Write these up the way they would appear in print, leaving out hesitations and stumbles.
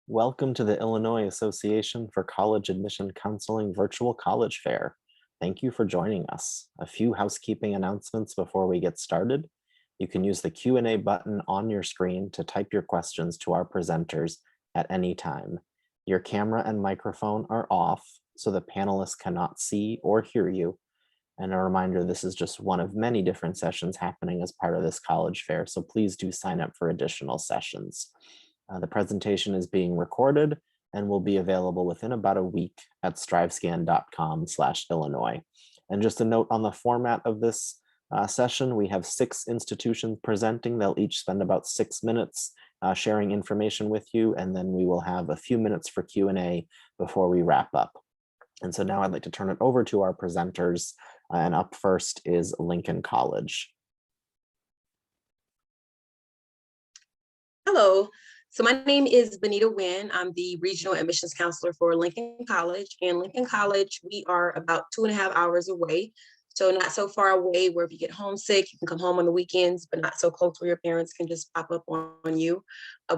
Welcome to the Illinois Association for College Admission Counseling Virtual College Fair. Thank you for joining us. A few housekeeping announcements before we get started. You can use the Q&A button on your screen to type your questions to our presenters at any time. Your camera and microphone are off, so the panelists cannot see or hear you. And a reminder, this is just one of many different sessions happening as part of this college fair, so please do sign up for additional sessions. The presentation is being recorded and will be available within about a week at strivescan.com/Illinois. And just a note on the format of this session, we have 6 institutions presenting. They'll each spend about 6 minutes sharing information with you, and then we will have a few minutes for Q&A before we wrap up. And so now I'd like to turn it over to our presenters, and up first is Lincoln College. Hello. So my name is Benita Nguyen. I'm the regional admissions counselor for Lincoln College. And Lincoln College, we are about 2.5 hours away. So not so far away where if you get homesick, you can come home on the weekends, but not so close where your parents can just pop up on you.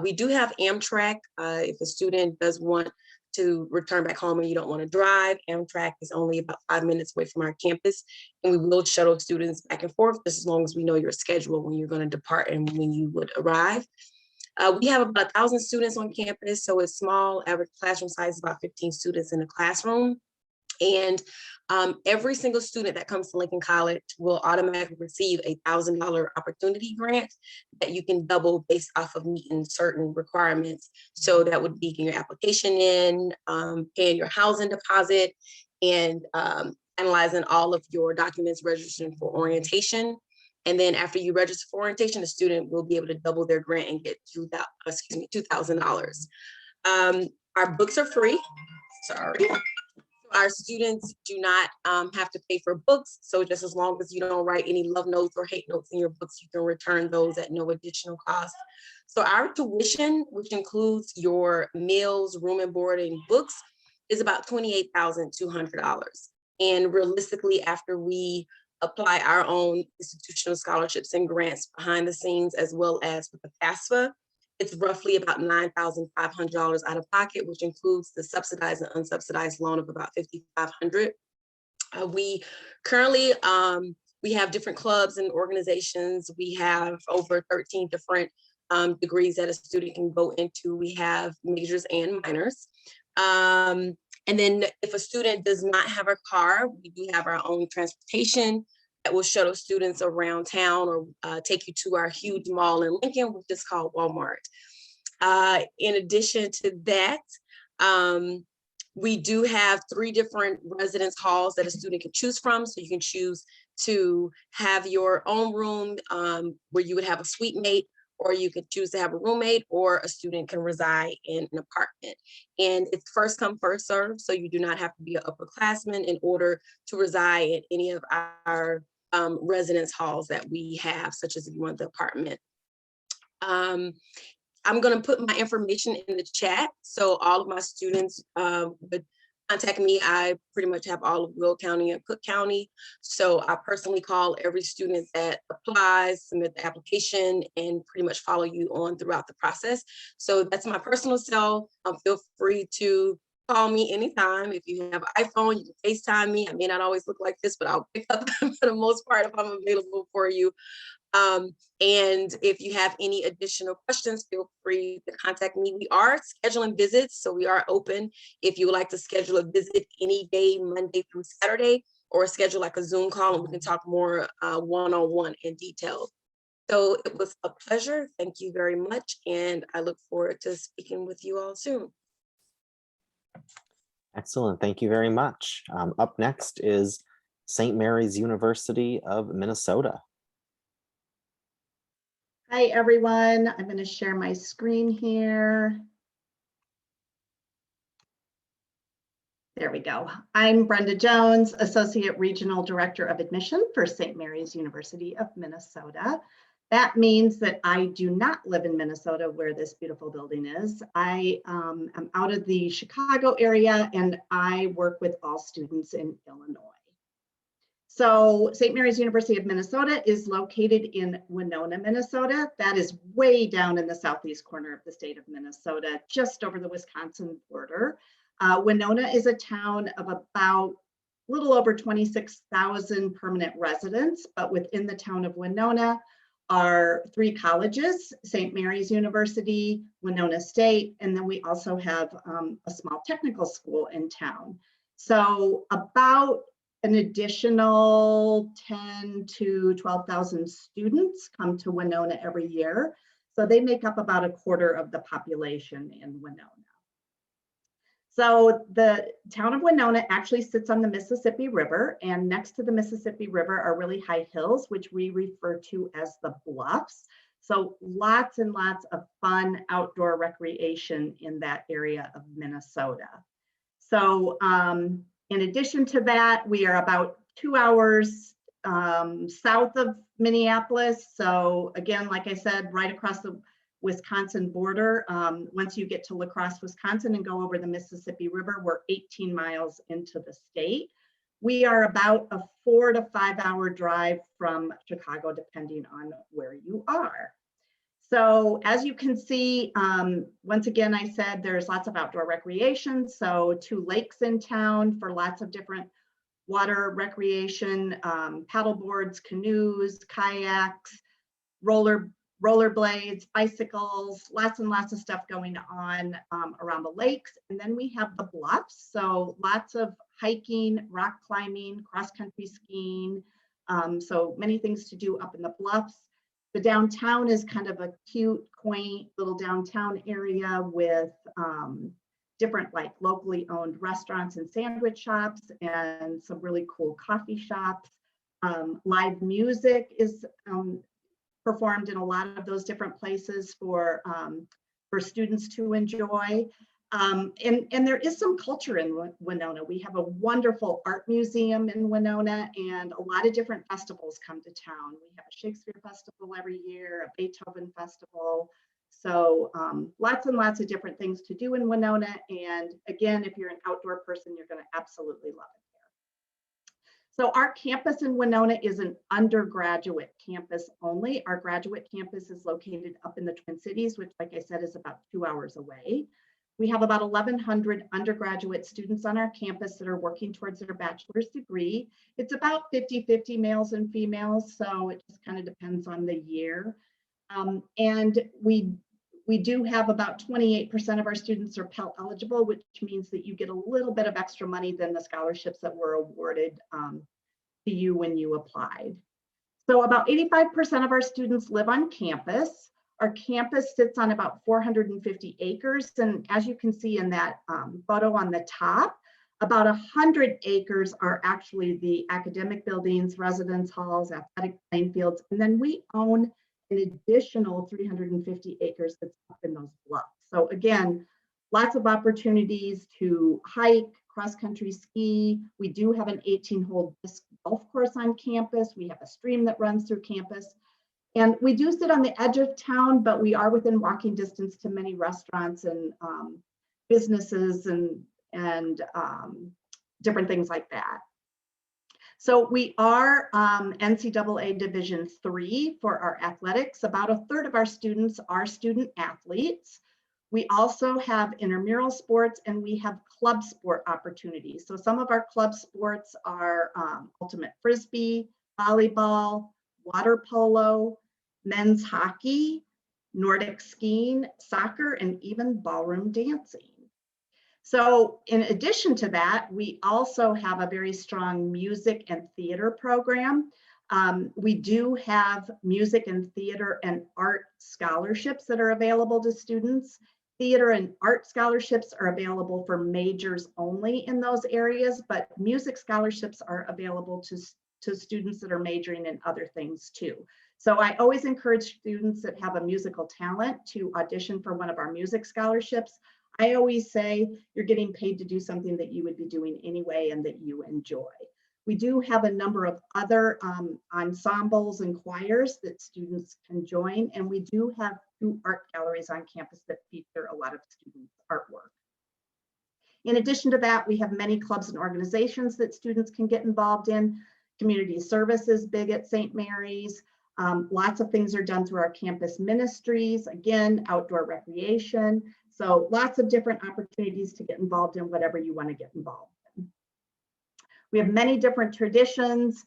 We do have Amtrak. If a student does want to return back home and you don't want to drive, Amtrak is only about 5 minutes away from our campus. And we will shuttle students back and forth just as long as we know your schedule when you're going to depart and when you would arrive. We have about 1,000 students on campus, so it's small. Average classroom size is about 15 students in a classroom. And every single student that comes to Lincoln College will automatically receive a $1,000 opportunity grant that you can double based off of meeting certain requirements. So that would be getting your application in, paying your housing deposit, and analyzing all of your documents, registering for orientation. And then after you register for orientation, the student will be able to double their grant and get $2,000. Our books are free. Sorry. Our students do not have to pay for books. So just as long as you don't write any love notes or hate notes in your books, you can return those at no additional cost. So our tuition, which includes your meals, room and board, and books, is about $28,200. And realistically, after we apply our own institutional scholarships and grants behind the scenes, as well as with the FAFSA, it's roughly about $9,500 out of pocket, which includes the subsidized and unsubsidized loan of about $5,500. We currently, we have different clubs and organizations. We have over 13 different degrees that a student can go into. We have majors and minors. And then if a student does not have a car, we do have our own transportation that will shuttle students around town or take you to our huge mall in Lincoln, which is called Walmart. In addition to that, we do have 3 different residence halls that a student can choose from. So you can choose to have your own room where you would have a suite mate, or you could choose to have a roommate, or a student can reside in an apartment. And it's first come, first serve. So you do not have to be an upperclassman in order to reside in any of our residence halls that we have, such as if you want the apartment. I'm going to put my information in the chat. So all of my students would contact me. I pretty much have all of Will County and Cook County. So I personally call every student that applies, submit the application, and pretty much follow you on throughout the process. So that's my personal cell. Feel free to call me anytime. If you have an iPhone, you can FaceTime me. I may not always look like this, but I'll pick up for the most part if I'm available for you. And if you have any additional questions, feel free to contact me. We are scheduling visits, so we are open. If you would like to schedule a visit any day, Monday through Saturday, or schedule like a Zoom call and we can talk more one-on-one in detail. So it was a pleasure. Thank you very much. And I look forward to speaking with you all soon. Excellent. Thank you very much. Up next is St. Mary's University of Minnesota. Hi, everyone. I'm going to share my screen here. There we go. I'm Brenda Jones, Associate Regional Director of Admission for St. Mary's University of Minnesota. That means that I do not live in Minnesota, where this beautiful building is. I am out of the Chicago area, and I work with all students in Illinois. So St. Mary's University of Minnesota is located in Winona, Minnesota. That is way down in the southeast corner of the state of Minnesota, just over the Wisconsin border. Winona is a town of about a little over 26,000 permanent residents, but within the town of Winona are 3 colleges, St. Mary's University, Winona State, and then we also have a small technical school in town. So about an additional 10 to 12,000 students come to Winona every year. So they make up about a quarter of the population in Winona. So the town of Winona actually sits on the Mississippi River, and next to the Mississippi River are really high hills, which we refer to as the bluffs. So lots and lots of fun outdoor recreation in that area of Minnesota. So in addition to that, we are about 2 hours south of Minneapolis. So again, like I said, right across the Wisconsin border. Once you get to La Crosse, Wisconsin and go over the Mississippi River, we're 18 miles into the state. We are about a 4 to 5 hour drive from Chicago, depending on where you are. So as you can see, once again, I said there's lots of outdoor recreation. So 2 lakes in town for lots of different water recreation, paddleboards, canoes, kayaks, rollerblades, bicycles, lots and lots of stuff going on around the lakes. And then we have the bluffs. So lots of hiking, rock climbing, cross-country skiing. So many things to do up in the bluffs. The downtown is kind of a cute, quaint little downtown area with different like locally owned restaurants and sandwich shops and some really cool coffee shops. Live music is performed in a lot of those different places for students to enjoy. And there is some culture in Winona. We have a wonderful art museum in Winona, and a lot of different festivals come to town. We have a Shakespeare festival every year, a Beethoven festival. So lots and lots of different things to do in Winona. And again, if you're an outdoor person, you're going to absolutely love it there. So our campus in Winona is an undergraduate campus only. Our graduate campus is located up in the Twin Cities, which, like I said, is about 2 hours away. We have about 1,100 undergraduate students on our campus that are working towards their bachelor's degree. It's about 50-50 males and females, so it just kind of depends on the year. And we do have about 28% of our students are Pell eligible, which means that you get a little bit of extra money than the scholarships that were awarded to you when you applied. So about 85% of our students live on campus. Our campus sits on about 450 acres. And as you can see in that photo on the top, about 100 acres are actually the academic buildings, residence halls, athletic playing fields. And then we own an additional 350 acres that's up in those bluffs. So again, lots of opportunities to hike, cross-country ski. We do have an 18-hole disc golf course on campus. We have a stream that runs through campus. And we do sit on the edge of town, but we are within walking distance to many restaurants and businesses and different things like that. So we are NCAA Division III for our athletics. About a third of our students are student athletes. We also have intramural sports and we have club sport opportunities. So some of our club sports are ultimate frisbee, volleyball, water polo, men's hockey, Nordic skiing, soccer, and even ballroom dancing. So in addition to that, we also have a very strong music and theater program. We do have music and theater and art scholarships that are available to students. Theater and art scholarships are available for majors only in those areas, but music scholarships are available to students that are majoring in other things too. So I always encourage students that have a musical talent to audition for one of our music scholarships. I always say you're getting paid to do something that you would be doing anyway and that you enjoy. We do have a number of other ensembles and choirs that students can join, and we do have 2 art galleries on campus that feature a lot of students' artwork. In addition to that, we have many clubs and organizations that students can get involved in. Community service is big at St. Mary's. Lots of things are done through our campus ministries, again, outdoor recreation. So lots of different opportunities to get involved in whatever you want to get involved in. We have many different traditions.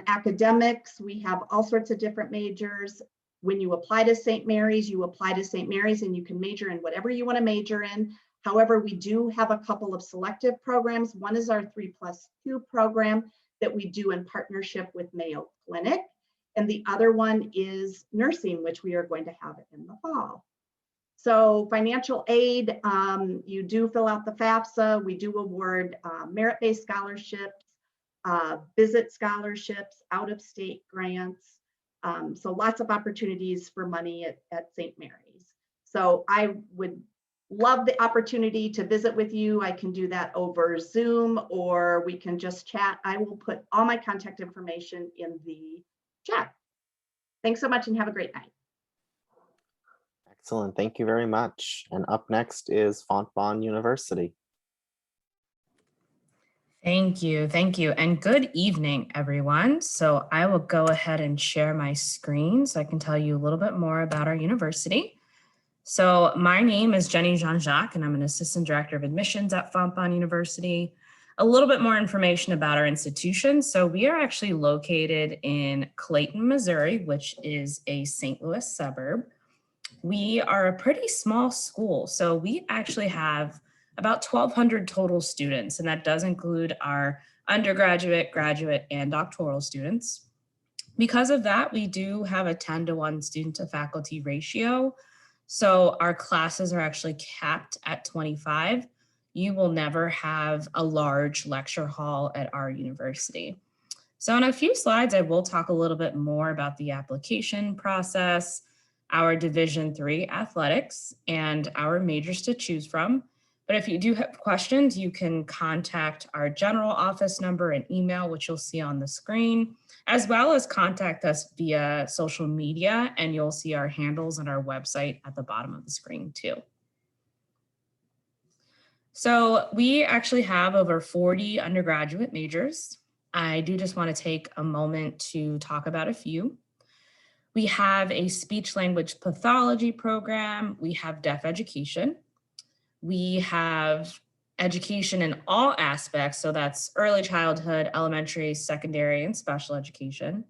Academics, we have all sorts of different majors. When you apply to St. Mary's, you apply to St. Mary's and you can major in whatever you want to major in. However, we do have a couple of selective programs. One is our 3+2 program that we do in partnership with Mayo Clinic. And the other one is nursing, which we are going to have in the fall. So financial aid, you do fill out the FAFSA. We do award merit-based scholarships, visit scholarships, out-of-state grants. So lots of opportunities for money at St. Mary's. So I would love the opportunity to visit with you. I can do that over Zoom or we can just chat. I will put all my contact information in the chat. Thanks so much and have a great night. Excellent. Thank you very much. And up next is Fontbonne University. Thank you. And good evening, everyone. So I will go ahead and share my screen so I can tell you a little bit more about our university. So my name is Jenny Jean-Jacques, and I'm an assistant director of admissions at Fontbonne University. A little bit more information about our institution. So we are actually located in Clayton, Missouri, which is a St. Louis suburb. We are a pretty small school. So we actually have about 1,200 total students, and that does include our undergraduate, graduate, and doctoral students. Because of that, we do have a 10-to-1 student to faculty ratio. So our classes are actually capped at 25. You will never have a large lecture hall at our university. So in a few slides, I will talk a little bit more about the application process, our Division III athletics, and our majors to choose from. But if you do have questions, you can contact our general office number and email, which you'll see on the screen, as well as contact us via social media, and you'll see our handles on our website at the bottom of the screen too. So we actually have over 40 undergraduate majors. I do just want to take a moment to talk about a few. We have a speech language pathology program. We have deaf education. We have education in all aspects. So that's early childhood, elementary, secondary, and special education.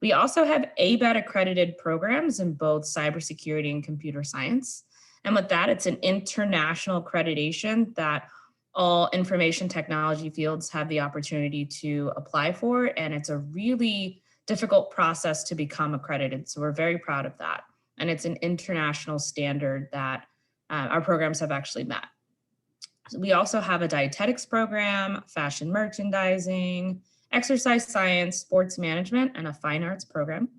We also have ABET accredited programs in both cybersecurity and computer science. And with that, it's an international accreditation that all information technology fields have the opportunity to apply for. And it's a really difficult process to become accredited. So we're very proud of that. And it's an international standard that our programs have actually met. So we also have a dietetics program, fashion merchandising, exercise science, sports management, and a fine arts program.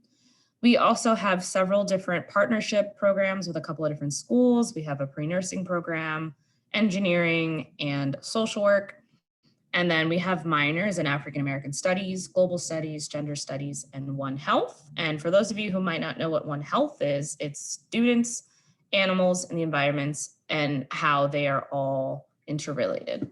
We also have several different partnership programs with a couple of different schools. We have a pre-nursing program, engineering, and social work. And then we have minors in African American studies, global studies, gender studies, and One Health. And for those of you who might not know what One Health is, it's students, animals, and the environments, and how they are all interrelated.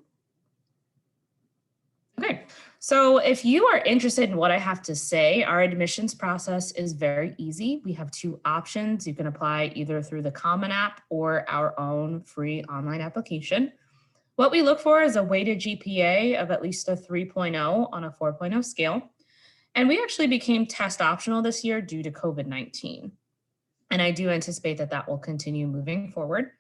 Okay, so if you are interested in what I have to say, our admissions process is very easy. We have two options. You can apply either through the Common App or our own free online application. What we look for is a weighted GPA of at least a 3.0 on a 4.0 scale. And we actually became test optional this year due to COVID-19. And I do anticipate that that will continue moving forward.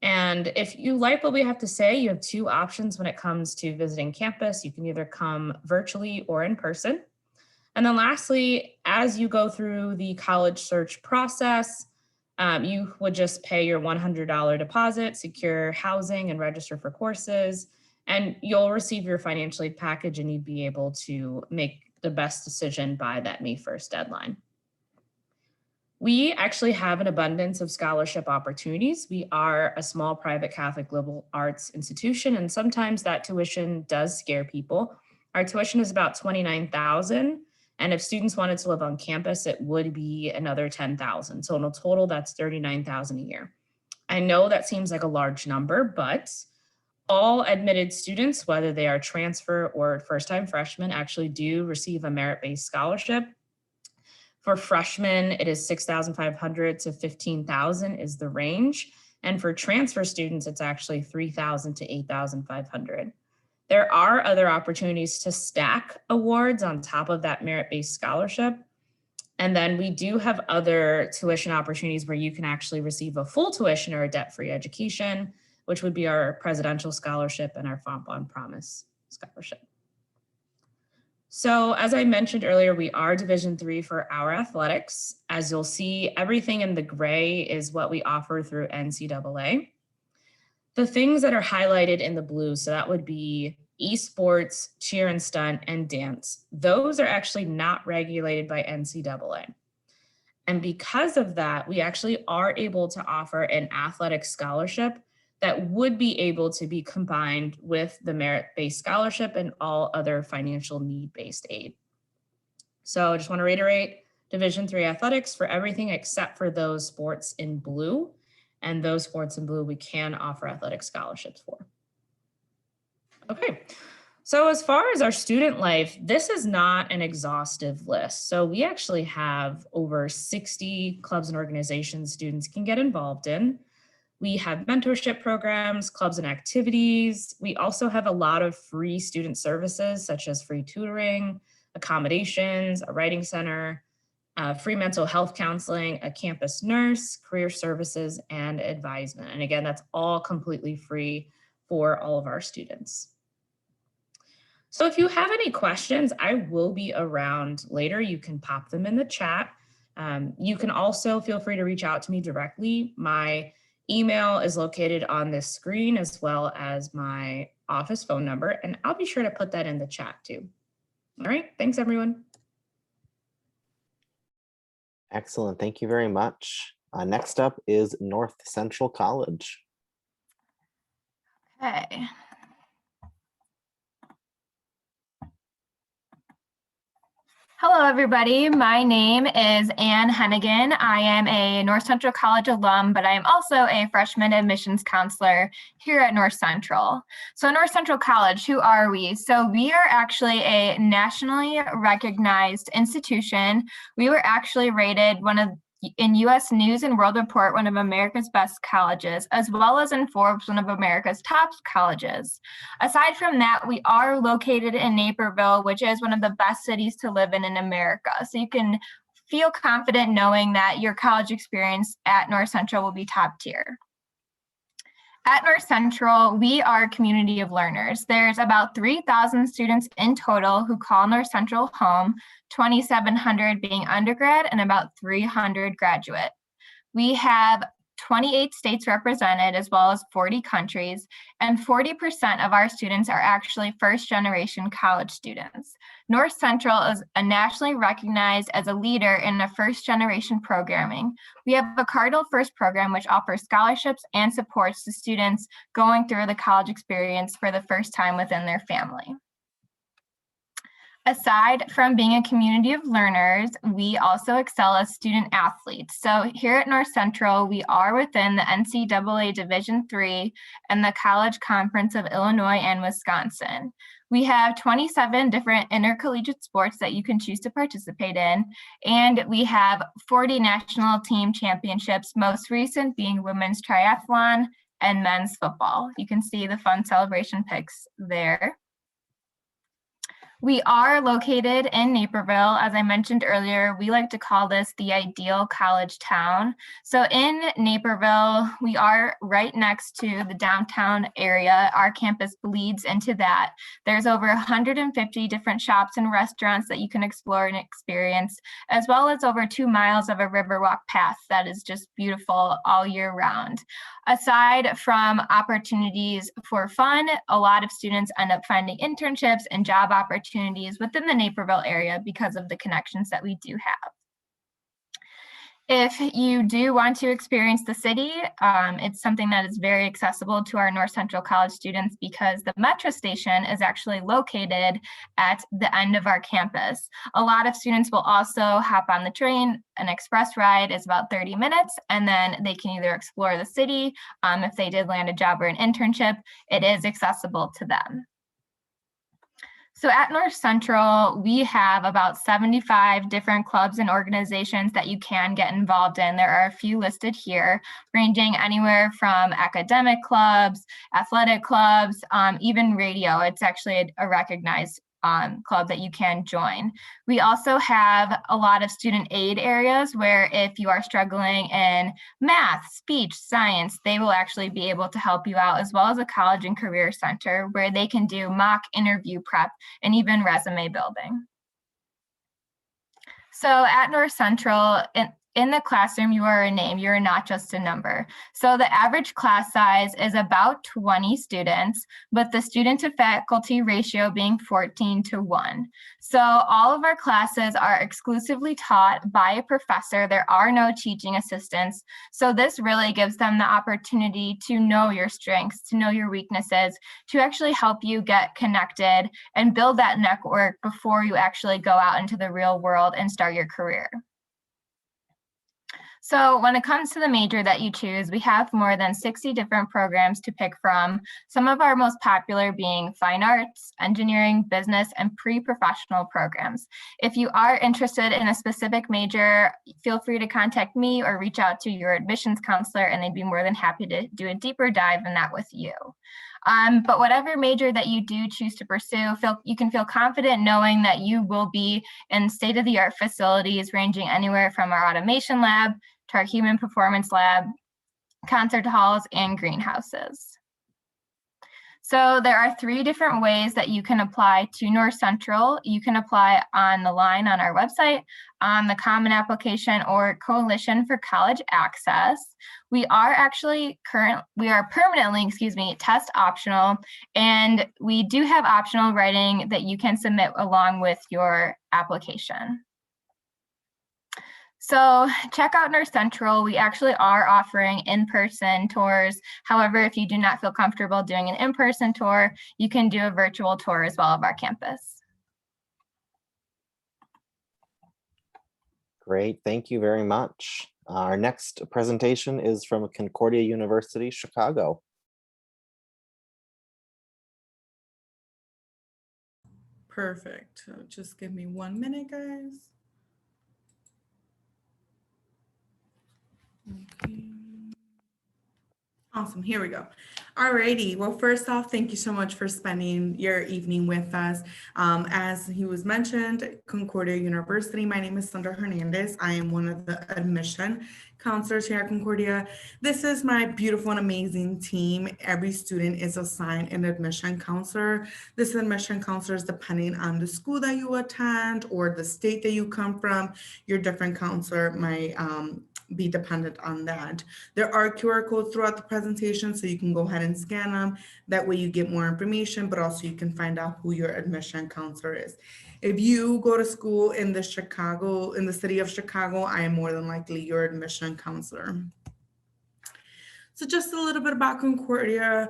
And if you like what we have to say, you have two options when it comes to visiting campus. You can either come virtually or in person. And then lastly, as you go through the college search process, you would just pay your $100 deposit, secure housing, and register for courses. And you'll receive your financial aid package and you'd be able to make the best decision by that May 1st deadline. We actually have an abundance of scholarship opportunities. We are a small private Catholic liberal arts institution, and sometimes that tuition does scare people. Our tuition is about $29,000, and if students wanted to live on campus, it would be another $10,000. So in a total, that's $39,000 a year. I know that seems like a large number, but All admitted students, whether they are transfer or first-time freshmen, actually do receive a merit-based scholarship. For freshmen, it is $6,500 to $15,000 is the range. And for transfer students, it's actually $3,000 to $8,500. There are other opportunities to stack awards on top of that merit-based scholarship. And then we do have other tuition opportunities where you can actually receive a full tuition or a debt-free education, which would be our Presidential Scholarship and our Fontbonne Promise Scholarship. So as I mentioned earlier, we are Division III for our athletics. As you'll see, everything in the gray is what we offer through NCAA. The things that are highlighted in the blue, so that would be esports, cheer and stunt, and dance. Those are actually not regulated by NCAA. And because of that, we actually are able to offer an athletic scholarship that would be able to be combined with the merit-based scholarship and all other financial need-based aid. So I just want to reiterate, Division III athletics for everything except for those sports in blue. And those sports in blue we can offer athletic scholarships for. Okay, so as far as our student life, this is not an exhaustive list. So we actually have over 60 clubs and organizations students can get involved in. We have mentorship programs, clubs and activities. We also have a lot of free student services such as free tutoring, accommodations, a writing center, free mental health counseling, a campus nurse, career services, and advisement. And again, that's all completely free for all of our students. So if you have any questions, I will be around later. You can pop them in the chat. You can also feel free to reach out to me directly. My email is located on this screen as well as my office phone number, and I'll be sure to put that in the chat too. All right, thanks everyone. Excellent, thank you very much. Next up is North Central College. Okay. Hello, everybody. My name is Ann Hennigan. I am a North Central College alum, but I am also a freshman admissions counselor here at North Central. So North Central College, who are we? So we are actually a nationally recognized institution. We were actually rated in U.S. News and World Report, one of America's best colleges, as well as in Forbes, one of America's top colleges. Aside from that, we are located in Naperville, which is one of the best cities to live in America. So you can feel confident knowing that your college experience at North Central will be top tier. At North Central, we are a community of learners. There's about 3,000 students in total who call North Central home, 2,700 being undergrad and about 300 graduate. We have 28 states represented as well as 40 countries, and 40% of our students are actually first-generation college students. North Central is nationally recognized as a leader in the first-generation programming. We have a Cardinal First program which offers scholarships and supports the students going through the college experience for the first time within their family. Aside from being a community of learners, we also excel as student athletes. So here at North Central, we are within the NCAA Division III and the College Conference of Illinois and Wisconsin. We have 27 different intercollegiate sports that you can choose to participate in, and we have 40 national team championships, most recent being women's triathlon and men's football. You can see the fun celebration pics there. We are located in Naperville. As I mentioned earlier, we like to call this the ideal college town. So in Naperville, we are right next to the downtown area. Our campus bleeds into that. There's over 150 different shops and restaurants that you can explore and experience, as well as over 2 miles of a riverwalk path that is just beautiful all year round. Aside from opportunities for fun, a lot of students end up finding internships and job opportunities within the Naperville area because of the connections that we do have. If you do want to experience the city, it's something that is very accessible to our North Central College students because the metro station is actually located at the end of our campus. A lot of students will also hop on the train. An express ride is about 30 minutes, and then they can either explore the city. If they did land a job or an internship, it is accessible to them. So at North Central, we have about 75 different clubs and organizations that you can get involved in. There are a few listed here, ranging anywhere from academic clubs, athletic clubs, even radio. It's actually a recognized club that you can join. We also have a lot of student aid areas where if you are struggling in math, speech, science, they will actually be able to help you out, as well as a college and career center where they can do mock interview prep and even resume building. So at North Central, in the classroom, you are a name, you're not just a number. So the average class size is about 20 students, with the student to faculty ratio being 14:1. So all of our classes are exclusively taught by a professor. There are no teaching assistants. So this really gives them the opportunity to know your strengths, to know your weaknesses, to actually help you get connected and build that network before you actually go out into the real world and start your career. So when it comes to the major that you choose, we have more than 60 different programs to pick from, some of our most popular being fine arts, engineering, business, and pre-professional programs. If you are interested in a specific major, feel free to contact me or reach out to your admissions counselor, and they'd be more than happy to do a deeper dive in that with you. But whatever major that you do choose to pursue, you can feel confident knowing that you will be in state-of-the-art facilities ranging anywhere from our automation lab to our human performance lab, concert halls, and greenhouses. So there are 3 different ways that you can apply to North Central. You can apply on the line on our website, on the Common Application, or Coalition for College Access. We are permanently, test optional, and we do have optional writing that you can submit along with your application. So check out North Central. We actually are offering in-person tours. However, if you do not feel comfortable doing an in-person tour, you can do a virtual tour as well of our campus. Great, thank you very much. Our next presentation is from Concordia University, Chicago. Perfect. So just give me 1 minute, guys. Okay. Awesome, here we go. Alrighty, well, first off, thank you so much for spending your evening with us. As he was mentioned, Concordia University, my name is Sandra Hernandez. I am one of the admission counselors here at Concordia. This is my beautiful and amazing team. Every student is assigned an admission counselor. This admission counselor is depending on the school that you attend or the state that you come from. Your different counselor might be dependent on that. There are QR codes throughout the presentation, so you can go ahead and scan them. That way you get more information, but also you can find out who your admission counselor is. If you go to school in the city of Chicago, I am more than likely your admission counselor. So just a little bit about Concordia.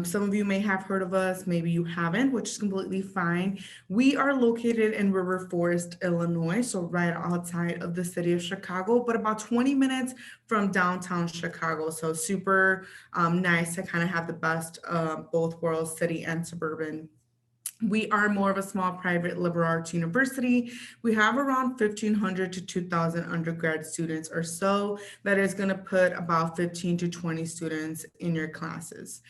Some of you may have heard of us, maybe you haven't, which is completely fine. We are located in River Forest, Illinois, so right outside of the city of Chicago, but about 20 minutes from downtown Chicago. So super nice to kind of have the best of both worlds, city and suburban. We are more of a small private liberal arts university. We have around 1,500 to 2,000 undergrad students or so. That is going to put about 15 to 20 students in your classes.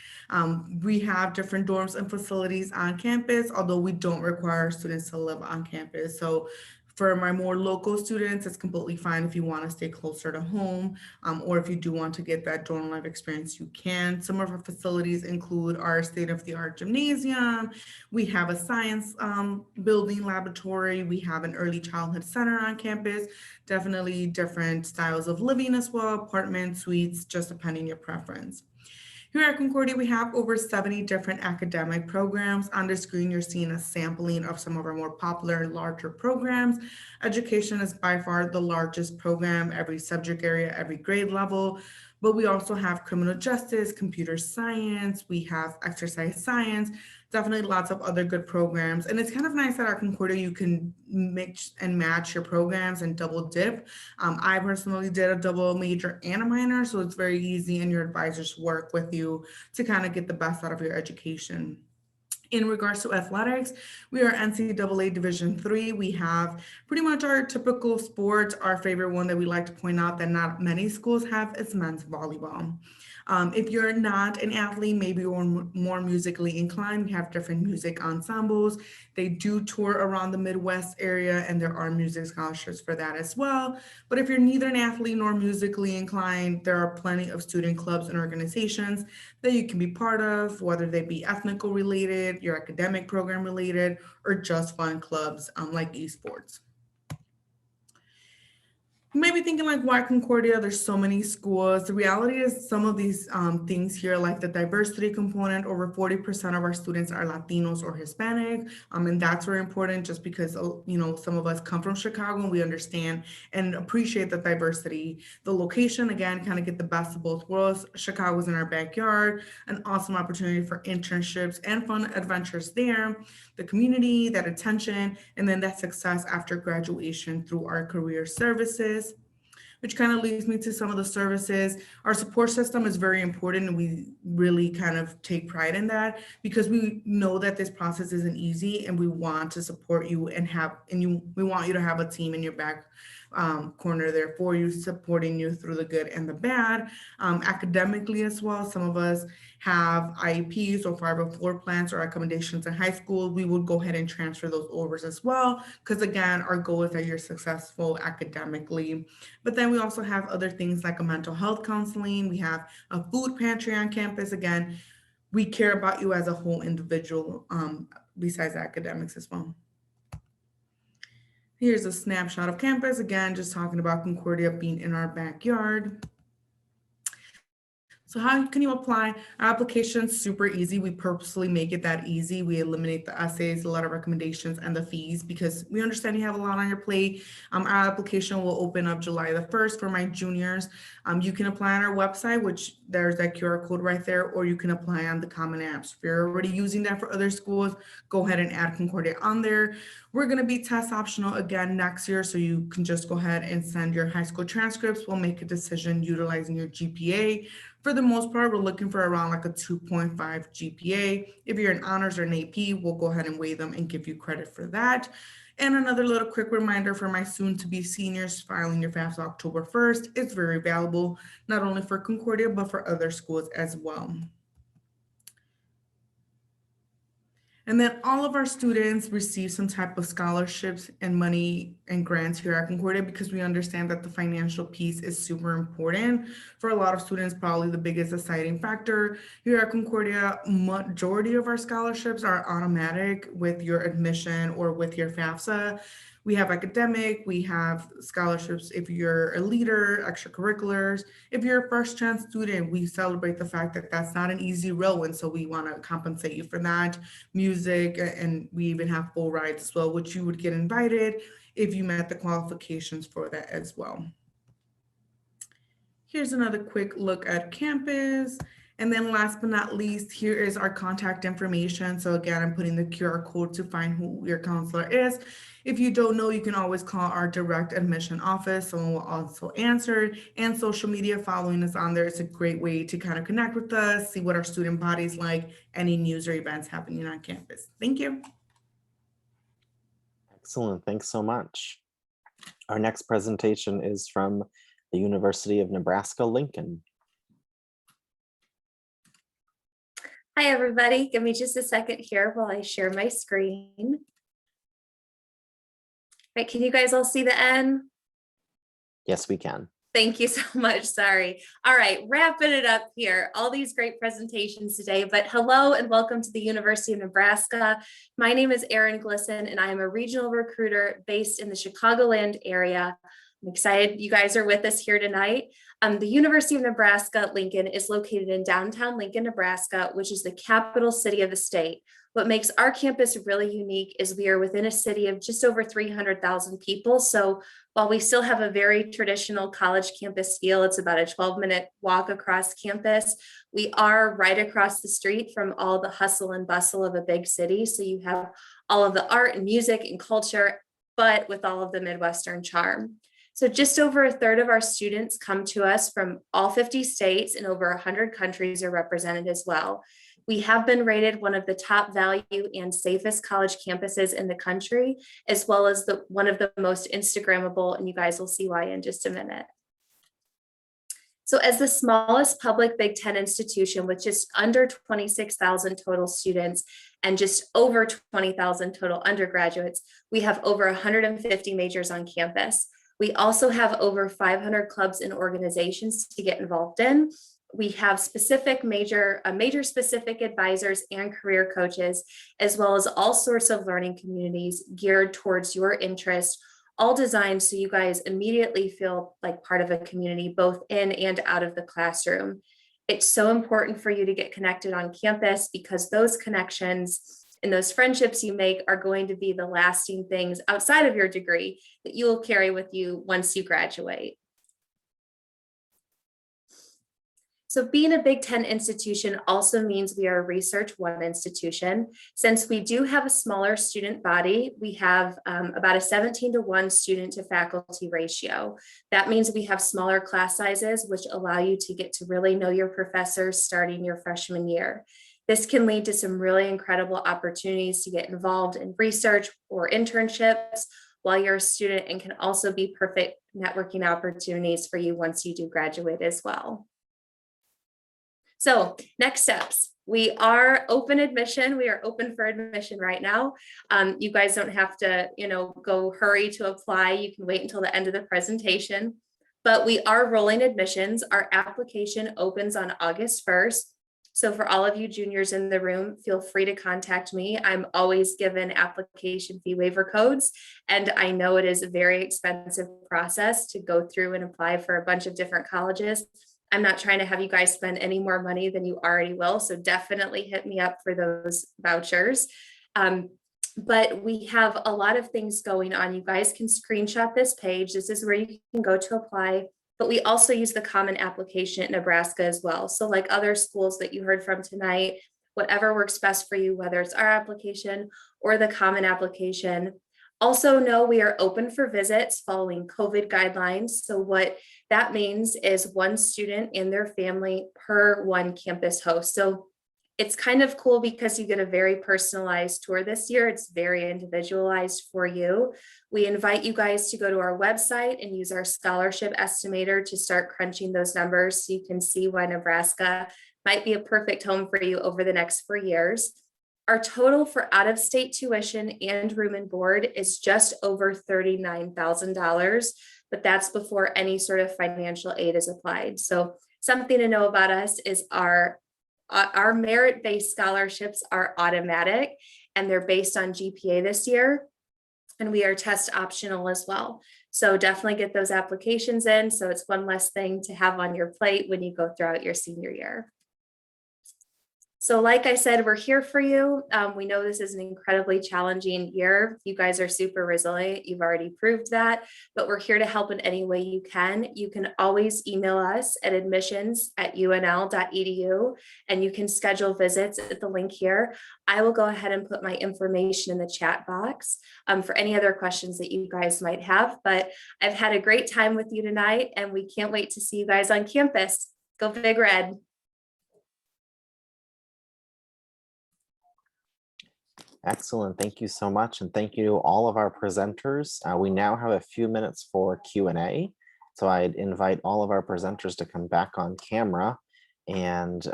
We have different dorms and facilities on campus, although we don't require students to live on campus. So for my more local students, it's completely fine if you want to stay closer to home, or if you do want to get that dorm life experience, you can. Some of our facilities include our state-of-the-art gymnasium. We have a science building laboratory. We have an early childhood center on campus. Definitely different styles of living as well, apartments, suites, just depending your preference. Here at Concordia, we have over 70 different academic programs. On the screen, you're seeing a sampling of some of our more popular and larger programs. Education is by far the largest program, every subject area, every grade level. But we also have criminal justice, computer science, we have exercise science, definitely lots of other good programs. And it's kind of nice that at Concordia, you can mix and match your programs and double dip. I personally did a double major and a minor, so it's very easy, and your advisors work with you to kind of get the best out of your education. In regards to athletics, we are NCAA Division III. We have pretty much our typical sports. Our favorite one that we like to point out that not many schools have is men's volleyball. If you're not an athlete, maybe you're more musically inclined, we have different music ensembles. They do tour around the Midwest area, and there are music scholarships for that as well. But if you're neither an athlete nor musically inclined, there are plenty of student clubs and organizations that you can be part of, whether they be ethnical related, your academic program related, or just fun clubs like esports. You might be thinking like, why Concordia? There's so many schools. The reality is some of these things here, like the diversity component, over 40% of our students are Latinos or Hispanic. And that's very important just because, you know, some of us come from Chicago and we understand and appreciate the diversity. The location, again, kind of get the best of both worlds. Chicago's in our backyard, an awesome opportunity for internships and fun adventures there. The community, that attention, and then that success after graduation through our career services, which kind of leads me to some of the services. Our support system is very important, and we really kind of take pride in that because we know that this process isn't easy, and we want to support you we want you to have a team in your back corner there for you, supporting you through the good and the bad. Academically as well, some of us have IEPs or 504 plans or accommodations in high school. We would go ahead and transfer those over as well, because again, our goal is that you're successful academically. But then we also have other things like a mental health counseling. We have a food pantry on campus. Again, we care about you as a whole individual besides academics as well. Here's a snapshot of campus. Again, just talking about Concordia being in our backyard. So how can you apply? Our application's super easy. We purposely make it that easy. We eliminate the essays, a lot of recommendations, and the fees because we understand you have a lot on your plate. Our application will open up July the 1st for my juniors. You can apply on our website, which there's that QR code right there, or you can apply on the Common Apps. If you're already using that for other schools, go ahead and add Concordia on there. We're going to be test optional again next year, so you can just go ahead and send your high school transcripts. We'll make a decision utilizing your GPA. For the most part, we're looking for around like a 2.5 GPA. If you're in honors or an AP, we'll go ahead and weigh them and give you credit for that. And another little quick reminder for my soon-to-be seniors, filing your FAFSA October 1st. It's very valuable, not only for Concordia, but for other schools as well. And then all of our students receive some type of scholarships and money and grants here at Concordia because we understand that the financial piece is super important. For a lot of students, probably the biggest deciding factor. Here at Concordia, majority of our scholarships are automatic with your admission or with your FAFSA. We have academic, we have scholarships if you're a leader, extracurriculars. If you're a first chance student, we celebrate the fact that that's not an easy row, and so we want to compensate you for that. Music, and we even have full rides as well, which you would get invited if you met the qualifications for that as well. Here's another quick look at campus. And then last but not least, here is our contact information. So again, I'm putting the QR code to find who your counselor is. If you don't know, you can always call our direct admission office. Someone will also answer, and social media following us on there is a great way to kind of connect with us, see what our student body's like, any news or events happening on campus. Thank you. Excellent, thanks so much. Our next presentation is from the University of Nebraska-Lincoln. Hi, everybody. Give me just a second here while I share my screen. Right, can you guys all see the N? Yes, we can. Thank you so much. Sorry. All right, wrapping it up here. All these great presentations today, but hello and welcome to the University of Nebraska. My name is Erin Glisson, and I am a regional recruiter based in the Chicagoland area. I'm excited you guys are with us here tonight. The University of Nebraska-Lincoln is located in downtown Lincoln, Nebraska, which is the capital city of the state. What makes our campus really unique is we are within a city of just over 300,000 people. So while we still have a very traditional college campus feel, it's about a 12-minute walk across campus. We are right across the street from all the hustle and bustle of a big city. So you have all of the art and music and culture, but with all of the Midwestern charm. So just over a third of our students come to us from all 50 states, and over 100 countries are represented as well. We have been rated one of the top value and safest college campuses in the country, as well as one of the most Instagrammable, and you guys will see why in just a minute. So as the smallest public Big Ten institution with just under 26,000 total students and just over 20,000 total undergraduates, we have over 150 majors on campus. We also have over 500 clubs and organizations to get involved in. We have major specific advisors and career coaches, as well as all sorts of learning communities geared towards your interest, all designed so you guys immediately feel like part of a community, both in and out of the classroom. It's so important for you to get connected on campus because those connections and those friendships you make are going to be the lasting things outside of your degree that you will carry with you once you graduate. So being a Big Ten institution also means we are a Research 1 institution. Since we do have a smaller student body, we have about a 17-to-1 student to faculty ratio. That means we have smaller class sizes, which allow you to get to really know your professors starting your freshman year. This can lead to some really incredible opportunities to get involved in research or internships while you're a student, and can also be perfect networking opportunities for you once you do graduate as well. So next steps, we are open admission. We are open for admission right now. You guys don't have to, go hurry to apply. You can wait until the end of the presentation, but we are rolling admissions. Our application opens on August 1st. So for all of you juniors in the room, feel free to contact me. I'm always given application fee waiver codes, and I know it is a very expensive process to go through and apply for a bunch of different colleges. I'm not trying to have you guys spend any more money than you already will. So definitely hit me up for those vouchers. But we have a lot of things going on. You guys can screenshot this page. This is where you can go to apply. But we also use the common application at Nebraska as well. So like other schools that you heard from tonight, whatever works best for you, whether it's our application or the common application. Also know we are open for visits following COVID guidelines. So what that means is one student and their family per one campus host. So it's kind of cool because you get a very personalized tour this year. It's very individualized for you. We invite you guys to go to our website and use our scholarship estimator to start crunching those numbers so you can see why Nebraska might be a perfect home for you over the next 4 years. Our total for out-of-state tuition and room and board is just over $39,000, but that's before any sort of financial aid is applied. So something to know about us is our merit-based scholarships are automatic, and they're based on GPA this year, and we are test optional as well. So definitely get those applications in, so it's one less thing to have on your plate when you go throughout your senior year. So like I said, we're here for you. We know this is an incredibly challenging year. You guys are super resilient. You've already proved that, but we're here to help in any way you can. You can always email us at admissions@unl.edu, and you can schedule visits at the link here. I will go ahead and put my information in the chat box for any other questions that you guys might have, but I've had a great time with you tonight, and we can't wait to see you guys on campus. Go Big Red. Excellent. Thank you so much. And thank you to all of our presenters. We now have a few minutes for Q&A. So I'd invite all of our presenters to come back on camera and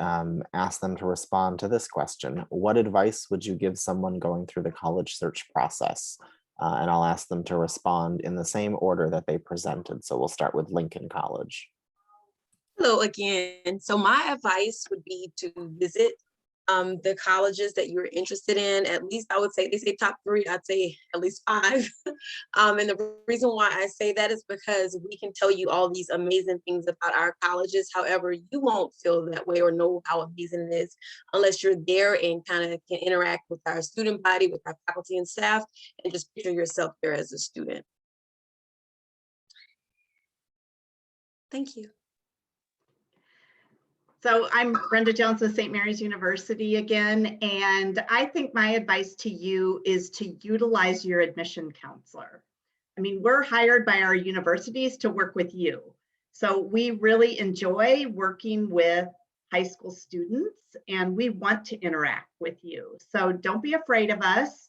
ask them to respond to this question. What advice would you give someone going through the college search process? And I'll ask them to respond in the same order that they presented. So we'll start with Lincoln College. Hello again. So my advice would be to visit the colleges that you're interested in. At least I would say, they say top 3, I'd say at least 5. And the reason why I say that is because we can tell you all these amazing things about our colleges. However, you won't feel that way or know how amazing it is unless you're there and kind of can interact with our student body, with our faculty and staff, and just picture yourself there as a student. Thank you. So I'm Brenda Jones with St. Mary's University again, and I think my advice to you is to utilize your admission counselor. I mean, we're hired by our universities to work with you. So we really enjoy working with high school students, and we want to interact with you. So don't be afraid of us.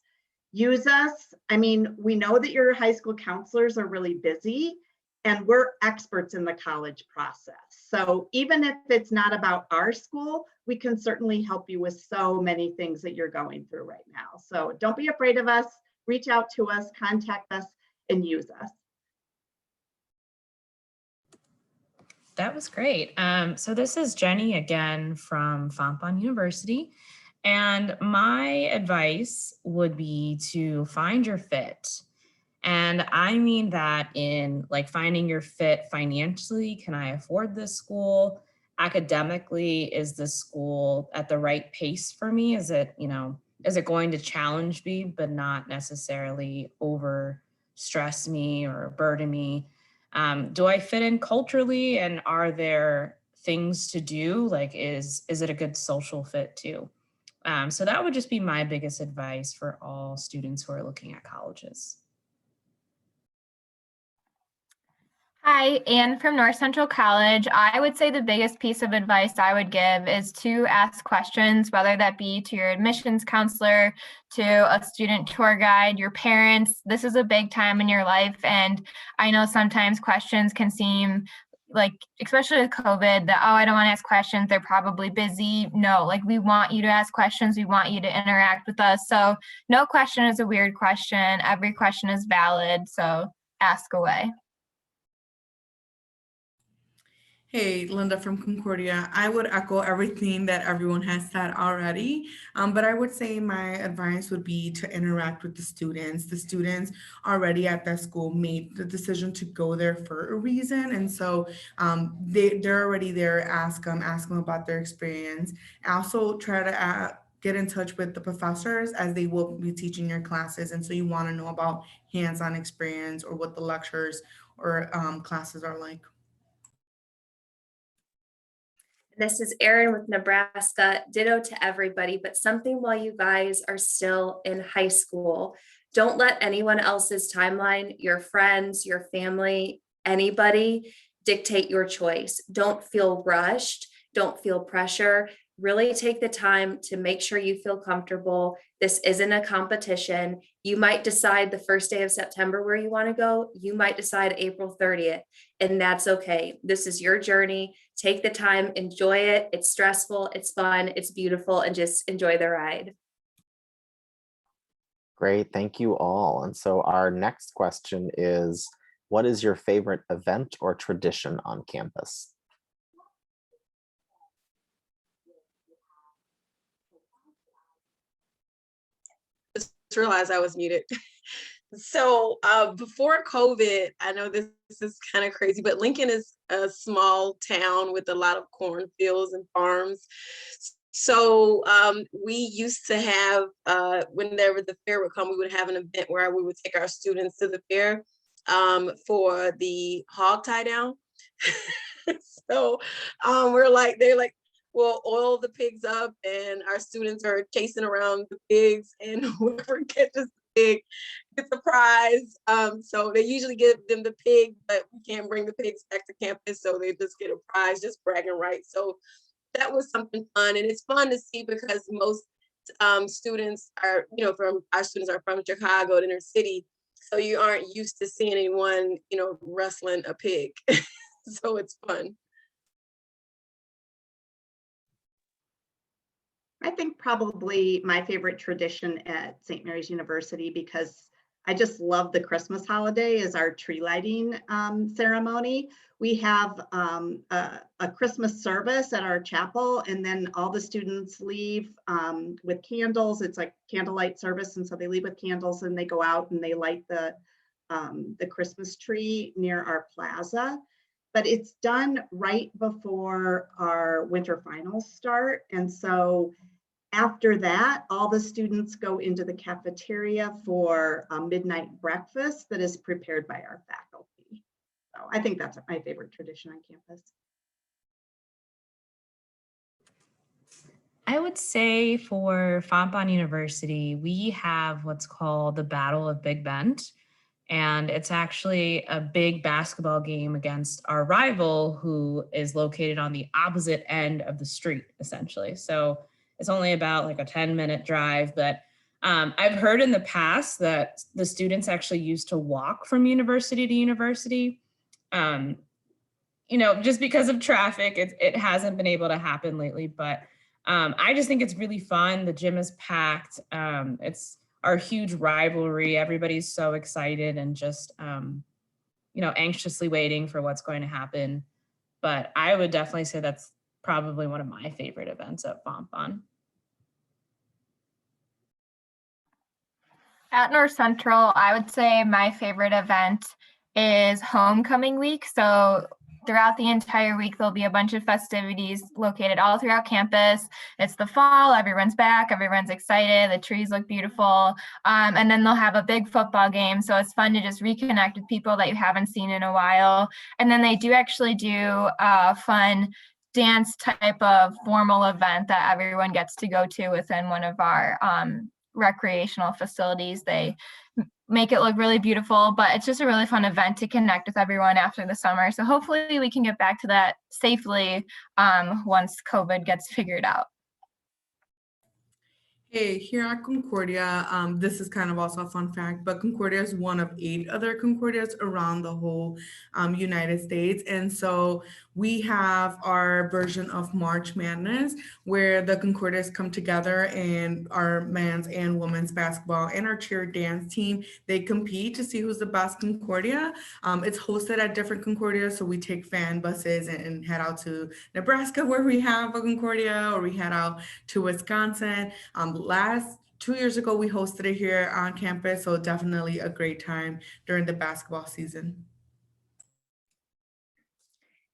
Use us. I mean, we know that your high school counselors are really busy, and we're experts in the college process. So even if it's not about our school, we can certainly help you with so many things that you're going through right now. So don't be afraid of us. Reach out to us, contact us, and use us. That was great. So this is Jenny again from Fontbonne University. And my advice would be to find your fit. And I mean that in like finding your fit financially. Can I afford this school? Academically, is this school at the right pace for me? Is it, is it going to challenge me, but not necessarily over stress me or burden me? Do I fit in culturally, and are there things to do? Like, is it a good social fit too? So that would just be my biggest advice for all students who are looking at colleges. Hi, Anne from North Central College. I would say the biggest piece of advice I would give is to ask questions, whether that be to your admissions counselor, to a student tour guide, your parents. This is a big time in your life, and I know sometimes questions can seem like, especially with COVID, that, oh, I don't want to ask questions, they're probably busy. No, like, we want you to ask questions. We want you to interact with us. So no question is a weird question. Every question is valid. So ask away. Hey, Linda from Concordia. I would echo everything that everyone has said already, but I would say my advice would be to interact with the students. The students already at that school made the decision to go there for a reason, and so they're already there. Ask them about their experience. Also try to get in touch with the professors, as they will be teaching your classes, and so you want to know about hands-on experience or what the lectures or classes are like. This is Erin with Nebraska. Ditto to everybody, but something while you guys are still in high school. Don't let anyone else's timeline, your friends, your family, anybody dictate your choice. Don't feel rushed. Don't feel pressure. Really take the time to make sure you feel comfortable. This isn't a competition. You might decide the first day of September where you want to go. You might decide April 30th, and that's okay. This is your journey. Take the time, enjoy it. It's stressful, it's fun, it's beautiful, and just enjoy the ride. Great, thank you all. And so our next question is, what is your favorite event or tradition on campus? Realize I was muted. So before COVID, I know this is kind of crazy, but Lincoln is a small town with a lot of cornfields and farms. So we used to have, whenever the fair would come, we would have an event where we would take our students to the fair for the hog tie down. So they're like, we'll oil the pigs up, and our students are chasing around the pigs, and whoever catches the pig gets a prize. So they usually give them the pig, but we can't bring the pigs back to campus, so they just get a prize, just bragging rights. So that was something fun, and it's fun to see because most students are, our students are from Chicago, the inner city, so you aren't used to seeing anyone, wrestling a pig. So it's fun. I think probably my favorite tradition at St. Mary's University, because I just love the Christmas holiday as our tree lighting ceremony. We have a Christmas service at our chapel, and then all the students leave with candles. It's like candlelight service, and so they leave with candles and they go out and they light the Christmas tree near our plaza. But it's done right before our winter finals start, and so after that, all the students go into the cafeteria for a midnight breakfast that is prepared by our faculty. So I think that's my favorite tradition on campus. I would say for Fontbonne University, we have what's called the Battle of Big Bend. And it's actually a big basketball game against our rival, who is located on the opposite end of the street, essentially. So it's only about like a 10-minute drive, but I've heard in the past that the students actually used to walk from university to university. Just because of traffic, it hasn't been able to happen lately, but I just think it's really fun. The gym is packed. It's our huge rivalry. Everybody's so excited and just, anxiously waiting for what's going to happen. But I would definitely say that's probably one of my favorite events at Fontbonne. At North Central, I would say my favorite event is homecoming week. So throughout the entire week, there'll be a bunch of festivities located all throughout campus. It's the fall, everyone's back, everyone's excited, the trees look beautiful. And then they'll have a big football game. So it's fun to just reconnect with people that you haven't seen in a while. And then they do actually do a fun dance type of formal event that everyone gets to go to within one of our recreational facilities. They make it look really beautiful, but it's just a really fun event to connect with everyone after the summer. So hopefully we can get back to that safely once COVID gets figured out. Hey, here at Concordia, this is kind of also a fun fact, but Concordia is one of 8 other Concordias around the whole United States. And so we have our version of March Madness, where the Concordias come together and our men's and women's basketball and our cheer dance team, they compete to see who's the best Concordia. It's hosted at different Concordias, so we take fan buses and head out to Nebraska, where we have a Concordia, or we head out to Wisconsin. Last 2 years ago, we hosted it here on campus, so definitely a great time during the basketball season.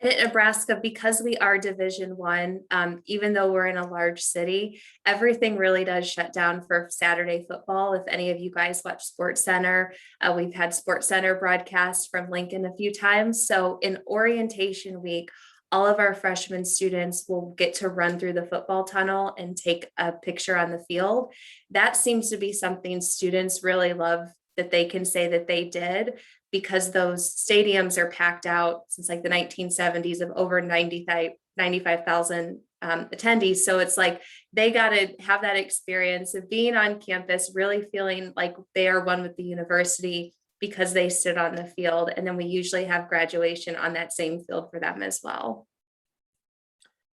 In Nebraska, because we are Division I, even though we're in a large city, everything really does shut down for Saturday football. If any of you guys watch Sports Center, we've had Sports Center broadcasts from Lincoln a few times. So in orientation week, all of our freshman students will get to run through the football tunnel and take a picture on the field. That seems to be something students really love, that they can say that they did, because those stadiums are packed out since like the 1970s of over 95,000 attendees. So it's like they got to have that experience of being on campus, really feeling like they are one with the university because they stood on the field. And then we usually have graduation on that same field for them as well.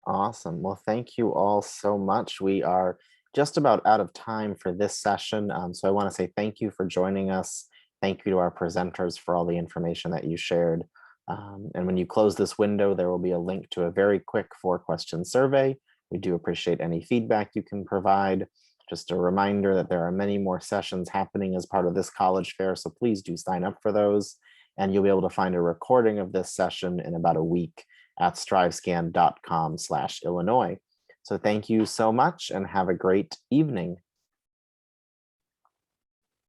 Awesome. Well, thank you all so much. We are just about out of time for this session. So I want to say thank you for joining us. Thank you to our presenters for all the information that you shared. And when you close this window, there will be a link to a very quick 4-question survey. We do appreciate any feedback you can provide. Just a reminder that there are many more sessions happening as part of this college fair, so please do sign up for those. And you'll be able to find a recording of this session in about a week at strivescan.com/Illinois. So thank you so much and have a great evening.